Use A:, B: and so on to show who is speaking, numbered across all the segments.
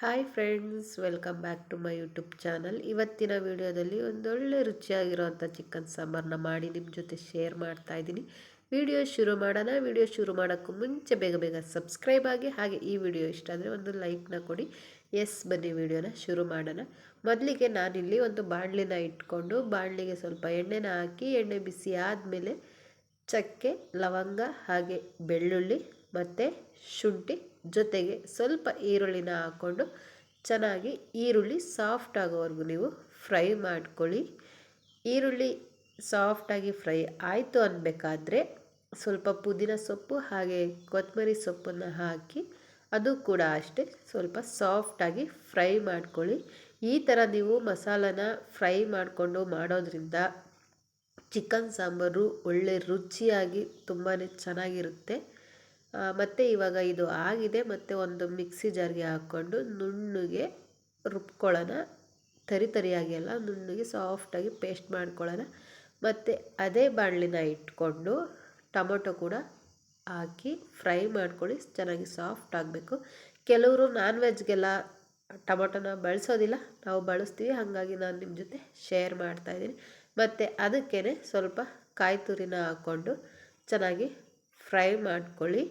A: Hi friends, welcome back to my YouTube channel. ಇವತ್ತಿನ ವಿಡಿಯೋದಲ್ಲಿ ಒಂದೊಳ್ಳೆ ರುಚಿಯಾಗಿರೋವಂಥ ಚಿಕನ್ ಸಾಂಬಾರನ್ನ ಮಾಡಿ ನಿಮ್ಮ ಜೊತೆ ಶೇರ್ ಮಾಡ್ತಾ ಇದ್ದೀನಿ. ವಿಡಿಯೋ ಶುರು ಮಾಡೋಣ. ವಿಡಿಯೋ ಶುರು ಮಾಡೋಕ್ಕೂ ಮುಂಚೆ ಬೇಗ ಬೇಗ ಸಬ್ಸ್ಕ್ರೈಬ್ ಆಗಿ, ಹಾಗೆ ಈ ವಿಡಿಯೋ ಇಷ್ಟ ಆದರೆ ಒಂದು ಲೈಕ್ನ ಕೊಡಿ. ಎಸ್, ಬನ್ನಿ ವಿಡಿಯೋನ ಶುರು ಮಾಡೋಣ. ಮೊದಲಿಗೆ ನಾನಿಲ್ಲಿ ಒಂದು ಬಾಣಲಿನ ಇಟ್ಕೊಂಡು ಬಾಣಲಿಗೆ ಸ್ವಲ್ಪ ಎಣ್ಣೆನ ಹಾಕಿ, ಎಣ್ಣೆ ಬಿಸಿ ಆದಮೇಲೆ ಚಕ್ಕೆ, ಲವಂಗ, ಹಾಗೆ ಬೆಳ್ಳುಳ್ಳಿ ಮತ್ತು ಶುಂಠಿ ಜೊತೆಗೆ ಸ್ವಲ್ಪ ಈರುಳ್ಳಿನ ಹಾಕ್ಕೊಂಡು ಚೆನ್ನಾಗಿ ಈರುಳ್ಳಿ ಸಾಫ್ಟ್ ಆಗೋವರೆಗೂ ನೀವು ಫ್ರೈ ಮಾಡ್ಕೊಳ್ಳಿ. ಈರುಳ್ಳಿ ಸಾಫ್ಟಾಗಿ ಫ್ರೈ ಆಯಿತು ಅನ್ನಬೇಕಾದ್ರೆ ಸ್ವಲ್ಪ ಪುದೀನ ಸೊಪ್ಪು ಹಾಗೆ ಕೊತ್ತಂಬರಿ ಸೊಪ್ಪನ್ನು ಹಾಕಿ ಅದು ಕೂಡ ಅಷ್ಟೇ ಸ್ವಲ್ಪ ಸಾಫ್ಟಾಗಿ ಫ್ರೈ ಮಾಡ್ಕೊಳ್ಳಿ. ಈ ಥರ ನೀವು ಮಸಾಲನ ಫ್ರೈ ಮಾಡಿಕೊಂಡು ಮಾಡೋದ್ರಿಂದ ಚಿಕನ್ ಸಾಂಬಾರು ಒಳ್ಳೆ ರುಚಿಯಾಗಿ ತುಂಬಾ ಚೆನ್ನಾಗಿರುತ್ತೆ. ಮತ್ತು ಇವಾಗ ಇದು ಆಗಿದೆ, ಮತ್ತು ಒಂದು ಮಿಕ್ಸಿ ಜಾರ್ಗೆ ಹಾಕ್ಕೊಂಡು ನುಣ್ಣಗೆ ರುಬ್ಕೊಳ್ಳೋಣ. ತರಿಯಾಗಿ ಅಲ್ಲ, ನುಣ್ಣಗೆ ಸಾಫ್ಟಾಗಿ ಪೇಸ್ಟ್ ಮಾಡ್ಕೊಳ್ಳೋಣ. ಮತ್ತು ಅದೇ ಬಾಣಲಿನ ಇಟ್ಕೊಂಡು ಟೊಮೊಟೊ ಕೂಡ ಹಾಕಿ ಫ್ರೈ ಮಾಡ್ಕೊಳ್ಳಿ. ಚೆನ್ನಾಗಿ ಸಾಫ್ಟ್ ಆಗಬೇಕು. ಕೆಲವರು ನಾನ್ ವೆಜ್ಗೆಲ್ಲ ಟೊಮೊಟೊನ ಬಳಸೋದಿಲ್ಲ, ನಾವು ಬಳಸ್ತೀವಿ, ಹಾಗಾಗಿ ನಾನು ನಿಮ್ಮ ಜೊತೆ ಶೇರ್ ಮಾಡ್ತಾಯಿದ್ದೀನಿ. ಮತ್ತು ಅದಕ್ಕೇ ಸ್ವಲ್ಪ ಕಾಯಿ ತುರಿನ ಹಾಕ್ಕೊಂಡು ಚೆನ್ನಾಗಿ ಫ್ರೈ ಮಾಡ್ಕೊಳ್ಳಿ.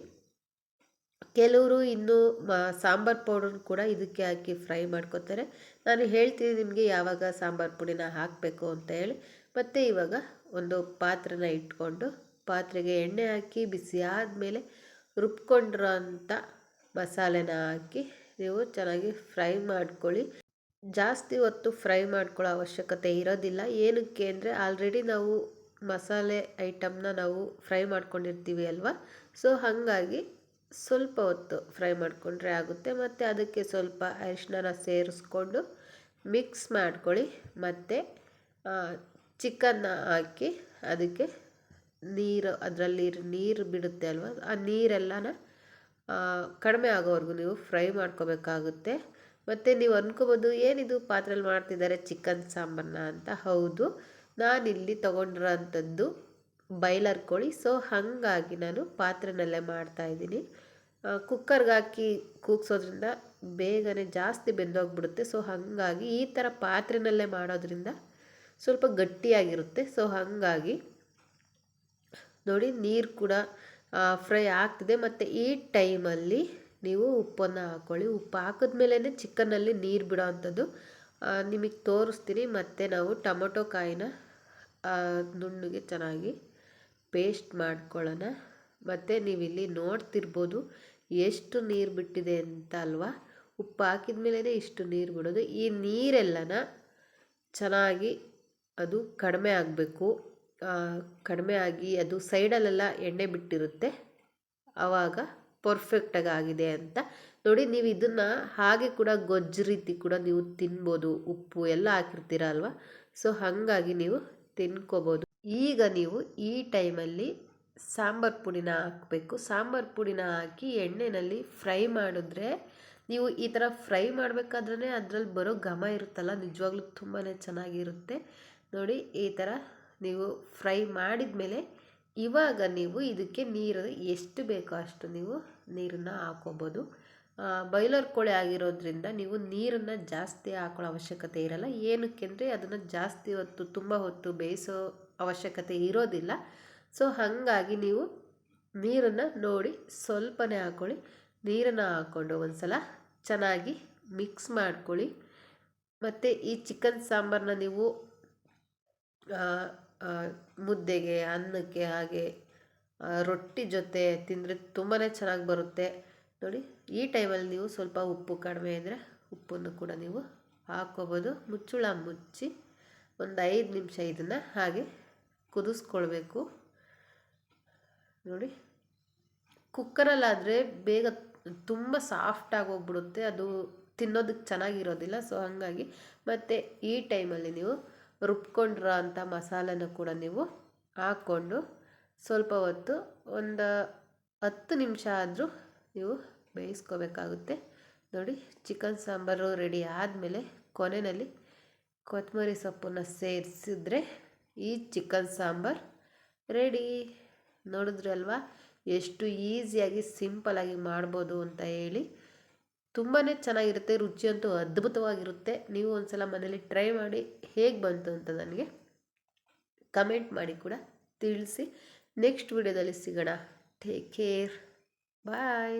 A: ಕೆಲವರು ಇನ್ನೂ ಸಾಂಬಾರು ಪೌಡರ್ ಕೂಡ ಇದಕ್ಕೆ ಹಾಕಿ ಫ್ರೈ ಮಾಡ್ಕೊತಾರೆ. ನಾನು ಹೇಳ್ತೀನಿ ನಿಮಗೆ ಯಾವಾಗ ಸಾಂಬಾರು ಪುಡಿನ ಹಾಕಬೇಕು ಅಂತ ಹೇಳಿ. ಮತ್ತು ಇವಾಗ ಒಂದು ಪಾತ್ರೆನ ಇಟ್ಕೊಂಡು ಪಾತ್ರೆಗೆ ಎಣ್ಣೆ ಹಾಕಿ ಬಿಸಿ ಆದಮೇಲೆ ರುಬ್ಕೊಂಡಿರೋ ಅಂಥ ಮಸಾಲೆನ ಹಾಕಿ ನೀವು ಚೆನ್ನಾಗಿ ಫ್ರೈ ಮಾಡ್ಕೊಳ್ಳಿ. ಜಾಸ್ತಿ ಹೊತ್ತು ಫ್ರೈ ಮಾಡ್ಕೊಳ್ಳೋ ಅವಶ್ಯಕತೆ ಇರೋದಿಲ್ಲ. ಏನಕ್ಕೆ ಅಂದರೆ ಆಲ್ರೆಡಿ ನಾವು ಮಸಾಲೆ ಐಟಮ್ನ ನಾವು ಫ್ರೈ ಮಾಡ್ಕೊಂಡಿರ್ತೀವಿ ಅಲ್ವಾ. ಸೊ ಹಾಗಾಗಿ ಸ್ವಲ್ಪ ಹೊತ್ತು ಫ್ರೈ ಮಾಡಿಕೊಂಡ್ರೆ ಆಗುತ್ತೆ. ಮತ್ತು ಅದಕ್ಕೆ ಸ್ವಲ್ಪ ಅರಿಶಿನ ಸೇರಿಸ್ಕೊಂಡು ಮಿಕ್ಸ್ ಮಾಡ್ಕೊಳ್ಳಿ. ಮತ್ತು ಚಿಕನ್ನ ಹಾಕಿ ಅದಕ್ಕೆ ಅದರಲ್ಲಿ ನೀರು ಬಿಡುತ್ತೆ ಅಲ್ವಾ, ಆ ನೀರೆಲ್ಲನ ಕಡಿಮೆ ಆಗೋವರೆಗೂ ನೀವು ಫ್ರೈ ಮಾಡ್ಕೋಬೇಕಾಗುತ್ತೆ. ಮತ್ತು ನೀವು ಅಂದ್ಕೋಬೋದು, ಏನಿದು ಪಾತ್ರೆಯಲ್ಲಿ ಮಾಡ್ತಿದ್ದಾರೆ ಚಿಕನ್ ಸಾಂಬಾರನ್ನ ಅಂತ. ಹೌದು, ನಾನಿಲ್ಲಿ ತೊಗೊಂಡಿರೋ ಅಂಥದ್ದು ಬಾಯ್ಲರ್ ಕೋಳಿ. ಸೊ ಹಾಗಾಗಿ ನಾನು ಪಾತ್ರೆನಲ್ಲೇ ಮಾಡ್ತಾಯಿದ್ದೀನಿ. ಕುಕ್ಕರ್ಗೆ ಹಾಕಿ ಕೂಗ್ಸೋದ್ರಿಂದ ಬೇಗನೆ ಜಾಸ್ತಿ ಬೆಂದೋಗ್ಬಿಡುತ್ತೆ. ಸೊ ಹಾಗಾಗಿ ಈ ಥರ ಪಾತ್ರೆನಲ್ಲೇ ಮಾಡೋದ್ರಿಂದ ಸ್ವಲ್ಪ ಗಟ್ಟಿಯಾಗಿರುತ್ತೆ. ಸೊ ಹಾಗಾಗಿ ನೋಡಿ, ನೀರು ಕೂಡ ಫ್ರೈ ಆಗ್ತಿದೆ. ಮತ್ತು ಈ ಟೈಮಲ್ಲಿ ನೀವು ಉಪ್ಪನ್ನು ಹಾಕ್ಕೊಳ್ಳಿ. ಉಪ್ಪು ಹಾಕಿದ್ಮೇಲೆ ಚಿಕನ್ನಲ್ಲಿ ನೀರು ಬಿಡೋ ಅಂಥದ್ದು ನಿಮಗೆ ತೋರಿಸ್ತೀನಿ. ಮತ್ತು ನಾವು ಟೊಮೊಟೊ ಕಾಯಿನ ನುಣ್ಣಗೆ ಚೆನ್ನಾಗಿ ಪೇಸ್ಟ್ ಮಾಡ್ಕೊಳ್ಳೋಣ. ಮತ್ತು ನೀವಿಲ್ಲಿ ನೋಡ್ತಿರ್ಬೋದು ಎಷ್ಟು ನೀರು ಬಿಟ್ಟಿದೆ ಅಂತ ಅಲ್ವಾ. ಉಪ್ಪು ಹಾಕಿದ ಮೇಲೇ ಇಷ್ಟು ನೀರು ಬಿಡೋದು. ಈ ನೀರೆಲ್ಲನ ಚೆನ್ನಾಗಿ ಅದು ಕಡಿಮೆ ಆಗಬೇಕು. ಕಡಿಮೆ ಆಗಿ ಅದು ಸೈಡಲ್ಲೆಲ್ಲ ಎಣ್ಣೆ ಬಿಟ್ಟಿರುತ್ತೆ, ಆವಾಗ ಪರ್ಫೆಕ್ಟಾಗಿ ಆಗಿದೆ ಅಂತ ನೋಡಿ. ನೀವು ಇದನ್ನು ಹಾಗೆ ಕೂಡ ಗೊಜ್ಜು ರೀತಿ ಕೂಡ ನೀವು ತಿನ್ಬೋದು, ಉಪ್ಪು ಎಲ್ಲ ಹಾಕಿರ್ತೀರ ಅಲ್ವಾ. ಸೊ ಹಾಗಾಗಿ ನೀವು ತಿನ್ಕೋಬೋದು. ಈಗ ನೀವು ಈ ಟೈಮಲ್ಲಿ ಸಾಂಬಾರು ಪುಡಿನ ಹಾಕಬೇಕು. ಸಾಂಬಾರು ಪುಡಿನ ಹಾಕಿ ಎಣ್ಣೆಯಲ್ಲಿ ಫ್ರೈ ಮಾಡಿದ್ರೆ, ನೀವು ಈ ಥರ ಫ್ರೈ ಮಾಡಬೇಕಾದ್ರೆ ಅದರಲ್ಲಿ ಬರೋ ಘಮ ಇರುತ್ತಲ್ಲ, ನಿಜವಾಗ್ಲೂ ತುಂಬಾ ಚೆನ್ನಾಗಿರುತ್ತೆ. ನೋಡಿ, ಈ ಥರ ನೀವು ಫ್ರೈ ಮಾಡಿದ ಮೇಲೆ ಇವಾಗ ನೀವು ಇದಕ್ಕೆ ನೀರು ಎಷ್ಟು ಬೇಕೋ ಅಷ್ಟು ನೀವು ನೀರನ್ನು ಹಾಕೋಬೋದು. ಬಾಯ್ಲರ್ ಕೋಳಿ ಆಗಿರೋದ್ರಿಂದ ನೀವು ನೀರನ್ನು ಜಾಸ್ತಿ ಹಾಕೊಳ್ಳೋ ಅವಶ್ಯಕತೆ ಇರಲ್ಲ. ಏನಕ್ಕೆ ಅಂದರೆ ಅದನ್ನು ಜಾಸ್ತಿ ಹೊತ್ತು ತುಂಬ ಹೊತ್ತು ಬೇಯಿಸೋ ಅವಶ್ಯಕತೆ ಇರೋದಿಲ್ಲ. ಸೊ ಹಾಗಾಗಿ ನೀವು ನೀರನ್ನು ನೋಡಿ ಸ್ವಲ್ಪನೇ ಹಾಕ್ಕೊಳ್ಳಿ. ನೀರನ್ನು ಹಾಕ್ಕೊಂಡು ಒಂದು ಸಲ ಚೆನ್ನಾಗಿ ಮಿಕ್ಸ್ ಮಾಡ್ಕೊಳ್ಳಿ. ಮತ್ತು ಈ ಚಿಕನ್ ಸಾಂಬಾರನ್ನ ನೀವು ಮುದ್ದೆಗೆ, ಅನ್ನಕ್ಕೆ, ಹಾಗೆ ರೊಟ್ಟಿ ಜೊತೆ ತಿಂದರೆ ತುಂಬಾ ಚೆನ್ನಾಗಿ ಬರುತ್ತೆ. ನೋಡಿ, ಈ ಟೈಮಲ್ಲಿ ನೀವು ಸ್ವಲ್ಪ ಉಪ್ಪು ಕಡಿಮೆ ಇದ್ದರೆ ಉಪ್ಪನ್ನು ಕೂಡ ನೀವು ಹಾಕ್ಕೋಬೋದು. ಮುಚ್ಚಳ ಮುಚ್ಚಿ ಒಂದು 5 ನಿಮಿಷ ಇದನ್ನು ಹಾಗೆ ಕುದಿಸ್ಕೊಳ್ಬೇಕು. ನೋಡಿ, ಕುಕ್ಕರಲ್ಲಾದರೆ ಬೇಗ ತುಂಬ ಸಾಫ್ಟಾಗಿ ಹೋಗ್ಬಿಡುತ್ತೆ, ಅದು ತಿನ್ನೋದಕ್ಕೆ ಚೆನ್ನಾಗಿರೋದಿಲ್ಲ. ಸೊ ಹಾಗಾಗಿ ಮತ್ತು ಈ ಟೈಮಲ್ಲಿ ನೀವು ರುಬ್ಕೊಂಡಿರೋ ಅಂಥ ಮಸಾಲೆನೂ ಕೂಡ ನೀವು ಹಾಕ್ಕೊಂಡು ಸ್ವಲ್ಪ ಹೊತ್ತು ಒಂದು 10 ನಿಮಿಷ ಆದರೂ ನೀವು ಬೇಯಿಸ್ಕೋಬೇಕಾಗುತ್ತೆ. ನೋಡಿ, ಚಿಕನ್ ಸಾಂಬಾರು ರೆಡಿ ಆದಮೇಲೆ ಕೊನೆಯಲ್ಲಿ ಕೊತ್ತಂಬರಿ ಸೊಪ್ಪನ್ನು ಸೇರಿಸಿದ್ರೆ ಈ ಚಿಕನ್ ಸಾಂಬಾರು ರೆಡಿ. ನೋಡಿದ್ರಿ ಅಲ್ವಾ ಎಷ್ಟು ಈಸಿಯಾಗಿ ಸಿಂಪಲಾಗಿ ಮಾಡ್ಬೋದು ಅಂತ ಹೇಳಿ. ತುಂಬಾ ಚೆನ್ನಾಗಿರುತ್ತೆ, ರುಚಿ ಅಂತೂ ಅದ್ಭುತವಾಗಿರುತ್ತೆ. ನೀವು ಒಂದ್ಸಲ ಮನೇಲಿ ಟ್ರೈ ಮಾಡಿ ಹೇಗೆ ಬಂತು ಅಂತ ನನಗೆ ಕಮೆಂಟ್ ಮಾಡಿ ಕೂಡ ತಿಳಿಸಿ. ನೆಕ್ಸ್ಟ್ ವಿಡಿಯೋದಲ್ಲಿ ಸಿಗೋಣ. ಟೇಕ್ ಕೇರ್, ಬಾಯ್.